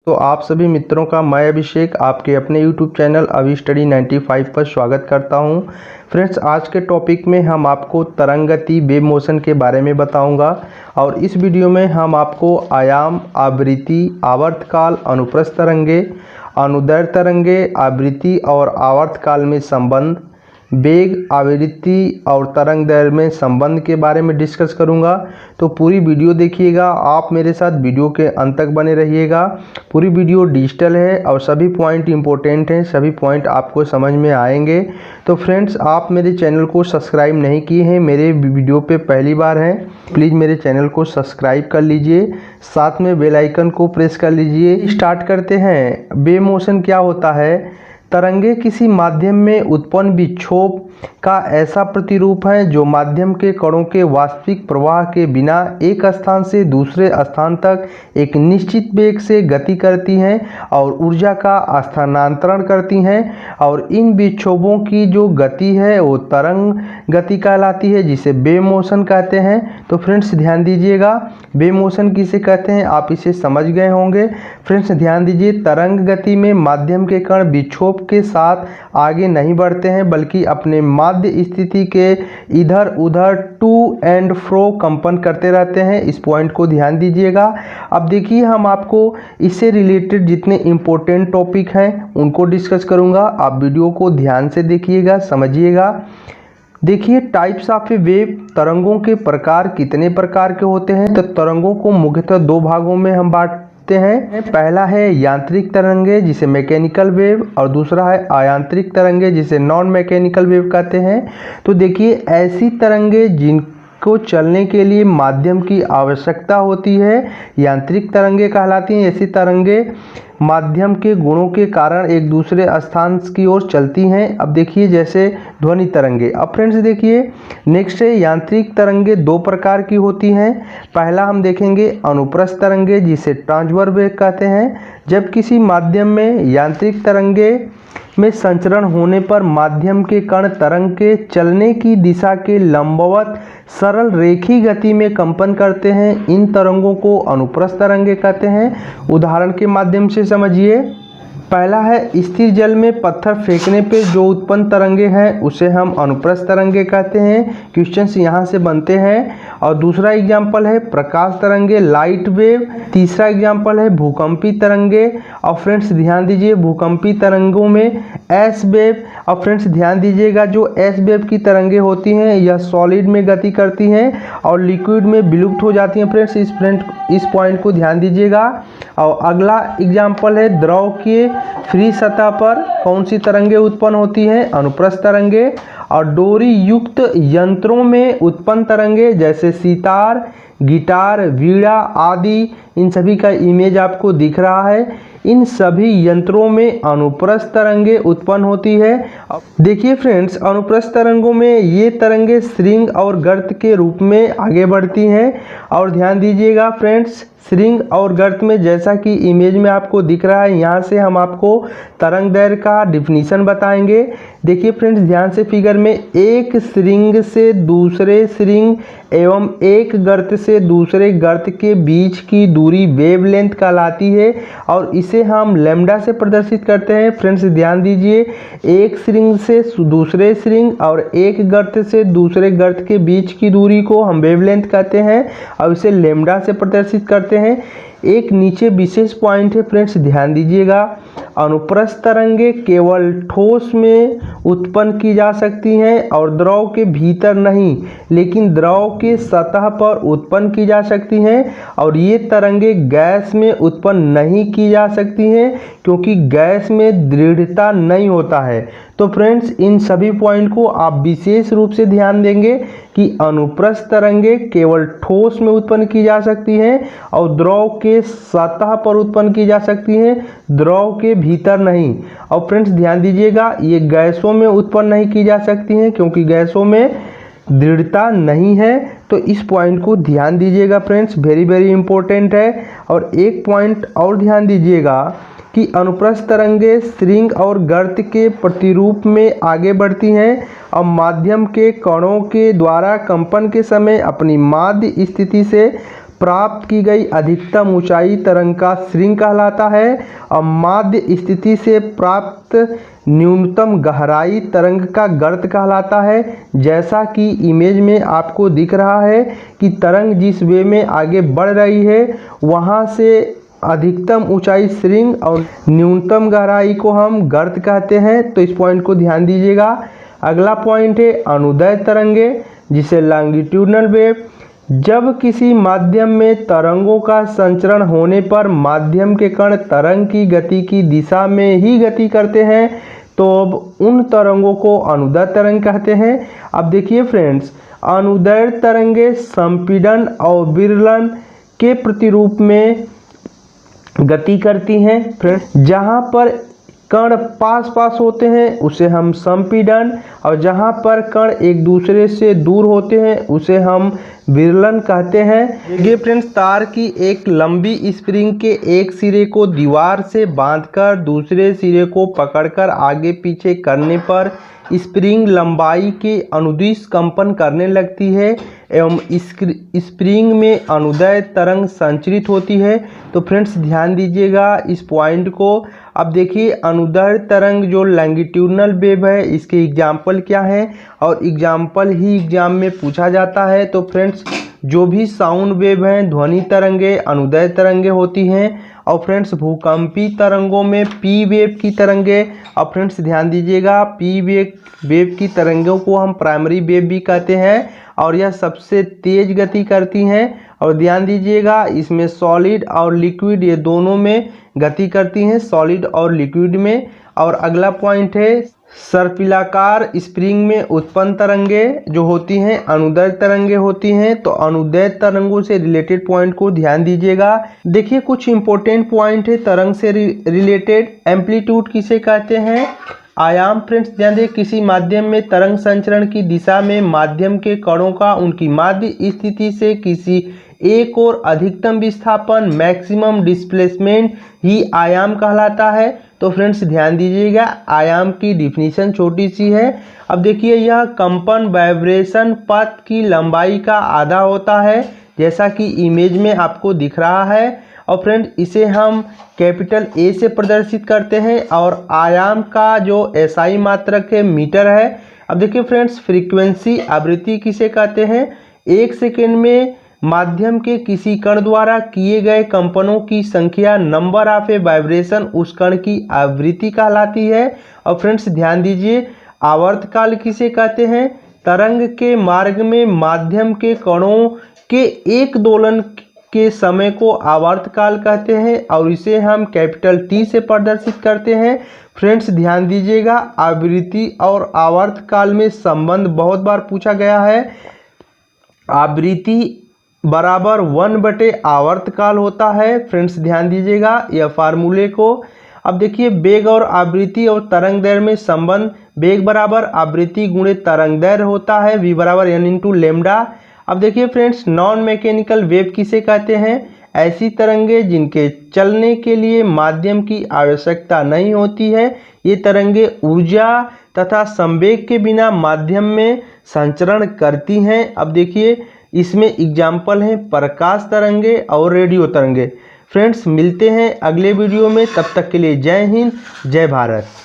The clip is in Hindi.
तो आप सभी मित्रों का मैं अभिषेक आपके अपने YouTube चैनल अभी स्टडी 95 पर स्वागत करता हूं। फ्रेंड्स, आज के टॉपिक में हम आपको तरंग गति वेव मोशन के बारे में बताऊंगा और इस वीडियो में हम आपको आयाम, आवृत्ति, आवर्तकाल, अनुप्रस्थ तरंगे, अनुदैर्ध्य तरंगे, आवृत्ति और आवर्तकाल में संबंध, वेग, आवृत्ति और तरंग दैर्ध्य में संबंध के बारे में डिस्कस करूंगा। तो पूरी वीडियो देखिएगा, आप मेरे साथ वीडियो के अंत तक बने रहिएगा। पूरी वीडियो डिजिटल है और सभी पॉइंट इंपॉर्टेंट हैं, सभी पॉइंट आपको समझ में आएंगे। तो फ्रेंड्स, आप मेरे चैनल को सब्सक्राइब नहीं किए हैं, मेरे वीडियो पे पहली बार हैं, प्लीज़ मेरे चैनल को सब्सक्राइब कर लीजिए, साथ में बेल आइकन को प्रेस कर लीजिए। स्टार्ट करते हैं। वेव मोशन क्या होता है? तरंगे किसी माध्यम में उत्पन्न विक्षोभ का ऐसा प्रतिरूप है जो माध्यम के कणों के वास्तविक प्रवाह के बिना एक स्थान से दूसरे स्थान तक एक निश्चित वेग से गति करती हैं और ऊर्जा का स्थानांतरण करती हैं, और इन विक्षोभों की जो गति है वो तरंग गति कहलाती है, जिसे वेव मोशन कहते हैं। तो फ्रेंड्स ध्यान दीजिएगा, वेव मोशन किसे कहते हैं आप इसे समझ गए होंगे। फ्रेंड्स ध्यान दीजिए, तरंग गति में माध्यम के कण विक्षोभ के साथ आगे नहीं बढ़ते हैं, बल्कि अपने माध्य स्थिति के इधर उधर टू एंड फ्रो कंपन करते रहते हैं। इस पॉइंट को ध्यान दीजिएगा। अब देखिए, हम आपको इससे रिलेटेड जितने इंपॉर्टेंट टॉपिक हैं उनको डिस्कस करूंगा। आप वीडियो को ध्यान से देखिएगा, समझिएगा। देखिए, टाइप्स ऑफ वेव, तरंगों के प्रकार कितने प्रकार के होते हैं? तो तरंगों को मुख्यतः दो भागों में हम बांटते हैं। पहला है यांत्रिक तरंगे जिसे मैकेनिकल वेव, और दूसरा है अयांत्रिक तरंगे जिसे नॉन मैकेनिकल वेव कहते हैं। तो देखिए, ऐसी तरंगे जिनको चलने के लिए माध्यम की आवश्यकता होती है यांत्रिक तरंगे कहलाती हैं। ऐसी तरंगे माध्यम के गुणों के कारण एक दूसरे स्थान की ओर चलती हैं। अब देखिए, जैसे ध्वनि तरंगे। अब फ्रेंड्स देखिए, नेक्स्ट है यांत्रिक तरंगे दो प्रकार की होती हैं। पहला हम देखेंगे अनुप्रस्थ तरंगे जिसे ट्रांसवर्स वेव कहते हैं। जब किसी माध्यम में यांत्रिक तरंगे में संचरण होने पर माध्यम के कण तरंग के चलने की दिशा के लंबवत सरल रेखीय गति में कंपन करते हैं। इन तरंगों को अनुप्रस्थ तरंगे कहते हैं। उदाहरण के माध्यम से समझिए। पहला है स्थिर जल में पत्थर फेंकने पे जो उत्पन्न तरंगे हैं उसे हम अनुप्रस्थ तरंगे कहते हैं। क्वेश्चंस यहाँ से बनते हैं। और दूसरा एग्जाम्पल है प्रकाश तरंगे, लाइट वेव। तीसरा एग्जाम्पल है भूकंपी तरंगे। और फ्रेंड्स ध्यान दीजिए, भूकंपी तरंगों में एस वेव। और फ्रेंड्स ध्यान दीजिएगा, जो एस वेव की तरंगे होती हैं यह सॉलिड में गति करती हैं और लिक्विड में विलुप्त हो जाती हैं। फ्रेंड्स इस पॉइंट को ध्यान दीजिएगा। और अगला एग्जाम्पल है द्रव के फ्री सतह पर कौन सी तरंगे उत्पन्न होती हैं? अनुप्रस्थ तरंगे। और डोरी युक्त यंत्रों में उत्पन्न तरंगे जैसे सितार, गिटार, वीणा आदि, इन सभी का इमेज आपको दिख रहा है। इन सभी यंत्रों में अनुप्रस्थ तरंगे उत्पन्न होती है। देखिए फ्रेंड्स, अनुप्रस्थ तरंगों में ये तरंगे श्रृंग और गर्त के रूप में आगे बढ़ती हैं। और ध्यान दीजिएगा फ्रेंड्स, श्रृंग और गर्त में जैसा कि इमेज में आपको दिख रहा है, यहाँ से हम आपको तरंग दैर्ध्य का डिफिनीशन बताएंगे। देखिए फ्रेंड्स ध्यान से, फिगर में एक श्रृंग से दूसरे श्रृंग एवं एक गर्त से दूसरे गर्त के बीच की दूरी वेवलेंथ कहलाती है और इसे हम लैम्डा से प्रदर्शित करते हैं। फ्रेंड्स ध्यान दीजिए, एक श्रृंग से दूसरे श्रृंग और एक गर्त से दूसरे गर्त के बीच की दूरी को हम वेवलेंथ कहते हैं और इसे लैम्डा से प्रदर्शित करते हैं। एक नीचे विशेष पॉइंट है फ्रेंड्स, ध्यान दीजिएगा। अनुप्रस्थ तरंगे केवल ठोस में उत्पन्न की जा सकती हैं और द्रव के भीतर नहीं, लेकिन द्रव के सतह पर उत्पन्न की जा सकती हैं। और ये तरंगे गैस में उत्पन्न नहीं की जा सकती हैं क्योंकि गैस में दृढ़ता नहीं होता है। तो फ्रेंड्स इन सभी पॉइंट को आप विशेष रूप से ध्यान देंगे कि अनुप्रस्थ तरंगे केवल ठोस में उत्पन्न की जा सकती हैं और द्रव के सतह पर उत्पन्न की जा सकती हैं, द्रव के भीतर नहीं। और फ्रेंड्स ध्यान दीजिएगा, ये गैसों में उत्पन्न नहीं की जा सकती हैं क्योंकि गैसों में दृढ़ता नहीं है। तो इस पॉइंट को ध्यान दीजिएगा फ्रेंड्स, वेरी वेरी इंपॉर्टेंट है। और एक पॉइंट और ध्यान दीजिएगा कि अनुप्रस्थ तरंगे श्रृंग और गर्त के प्रतिरूप में आगे बढ़ती हैं और माध्यम के कणों के द्वारा कंपन के समय अपनी माध्य स्थिति से प्राप्त की गई अधिकतम ऊंचाई तरंग का श्रृंग कहलाता है और माध्य स्थिति से प्राप्त न्यूनतम गहराई तरंग का गर्त कहलाता है। जैसा कि इमेज में आपको दिख रहा है कि तरंग जिस वे में आगे बढ़ रही है वहाँ से अधिकतम ऊंचाई श्रृंग और न्यूनतम गहराई को हम गर्त कहते हैं, तो इस पॉइंट को ध्यान दीजिएगा। अगला पॉइंट है अनुदैर्घ्य तरंगे, जिसे लॉन्गिट्यूडनल वेव। जब किसी माध्यम में तरंगों का संचरण होने पर माध्यम के कण तरंग की गति की दिशा में ही गति करते हैं, तो अब उन तरंगों को अनुदैर्घ्य तरंग कहते हैं। अब देखिए फ्रेंड्स, अनुदैर्घ्य तरंगे संपीड़न और विरलन के प्रतिरूप में गति करती हैं। फ्रेंड्स, जहाँ पर कण पास पास होते हैं उसे हम संपीड़न, और जहाँ पर कण एक दूसरे से दूर होते हैं उसे हम विरलन कहते हैं। देखिए फ्रेंड्स, तार की एक लंबी स्प्रिंग के एक सिरे को दीवार से बांधकर दूसरे सिरे को पकड़कर आगे पीछे करने पर स्प्रिंग लंबाई के अनुदिश कंपन करने लगती है एवं स्प्रिंग में अनुदैर्घ्य तरंग संचरित होती है। तो फ्रेंड्स ध्यान दीजिएगा इस पॉइंट को। अब देखिए अनुदैर्घ्य तरंग जो लॉन्गिट्यूडनल वेव है, इसके एग्जाम्पल क्या हैं और एग्जाम्पल ही एग्जाम में पूछा जाता है। तो फ्रेंड्स, जो भी साउंड वेव हैं, ध्वनि तरंगे अनुदैर्घ्य तरंगे होती हैं। और फ्रेंड्स, भूकंपी तरंगों में पी वेव की तरंगे, और फ्रेंड्स ध्यान दीजिएगा पी वेव की तरंगों को हम प्राइमरी वेव भी कहते हैं और यह सबसे तेज गति करती हैं। और ध्यान दीजिएगा इसमें सॉलिड और लिक्विड ये दोनों में गति करती हैं, सॉलिड और लिक्विड में। और अगला पॉइंट है सर्पिलाकार स्प्रिंग में उत्पन्न तरंगे जो होती हैं अनुदैर्घ्य तरंगे होती हैं। तो अनुदैर्घ्य तरंगों से रिलेटेड पॉइंट को ध्यान दीजिएगा। देखिए कुछ इंपॉर्टेंट पॉइंट है तरंग से रिलेटेड। एम्पलीट्यूड किसे कहते हैं? आयाम। फ्रेंड्स ध्यान दें, किसी माध्यम में तरंग संचरण की दिशा में माध्यम के कणों का उनकी माध्य स्थिति से किसी एक और अधिकतम विस्थापन मैक्सिमम डिस्प्लेसमेंट ही आयाम कहलाता है। तो फ्रेंड्स ध्यान दीजिएगा आयाम की डिफिनीशन छोटी सी है। अब देखिए यह कंपन वाइब्रेशन पथ की लंबाई का आधा होता है, जैसा कि इमेज में आपको दिख रहा है। और फ्रेंड इसे हम कैपिटल ए से प्रदर्शित करते हैं और आयाम का जो एसआई मात्रक है मीटर है। अब देखिए फ्रेंड्स, फ्रीक्वेंसी आवृत्ति किसे कहते हैं? एक सेकेंड में माध्यम के किसी कण द्वारा किए गए कंपनों की संख्या, नंबर ऑफ ए वाइब्रेशन, उस कण की आवृत्ति कहलाती है। और फ्रेंड्स ध्यान दीजिए आवर्तकाल किसे कहते हैं? तरंग के मार्ग में माध्यम के कणों के एक दोलन के समय को आवर्तकाल कहते हैं और इसे हम कैपिटल टी से प्रदर्शित करते हैं। फ्रेंड्स ध्यान दीजिएगा आवृत्ति और आवर्तकाल में संबंध बहुत बार पूछा गया है। आवृत्ति बराबर 1/, आवर्तकाल होता है। फ्रेंड्स ध्यान दीजिएगा यह फार्मूले को। अब देखिए वेग और आवृत्ति और तरंग दैर्घ्य में संबंध, वेग बराबर आवृत्ति गुणे तरंग दैर्घ्य होता है, v बराबर n × लैम्डा। अब देखिए फ्रेंड्स, नॉन मैकेनिकल वेव किसे कहते हैं? ऐसी तरंगे जिनके चलने के लिए माध्यम की आवश्यकता नहीं होती है। ये तरंगे ऊर्जा तथा संवेग के बिना माध्यम में संचरण करती हैं। अब देखिए इसमें एग्जाम्पल हैं प्रकाश तरंगे और रेडियो तरंगे। फ्रेंड्स मिलते हैं अगले वीडियो में, तब तक के लिए जय हिंद, जय भारत।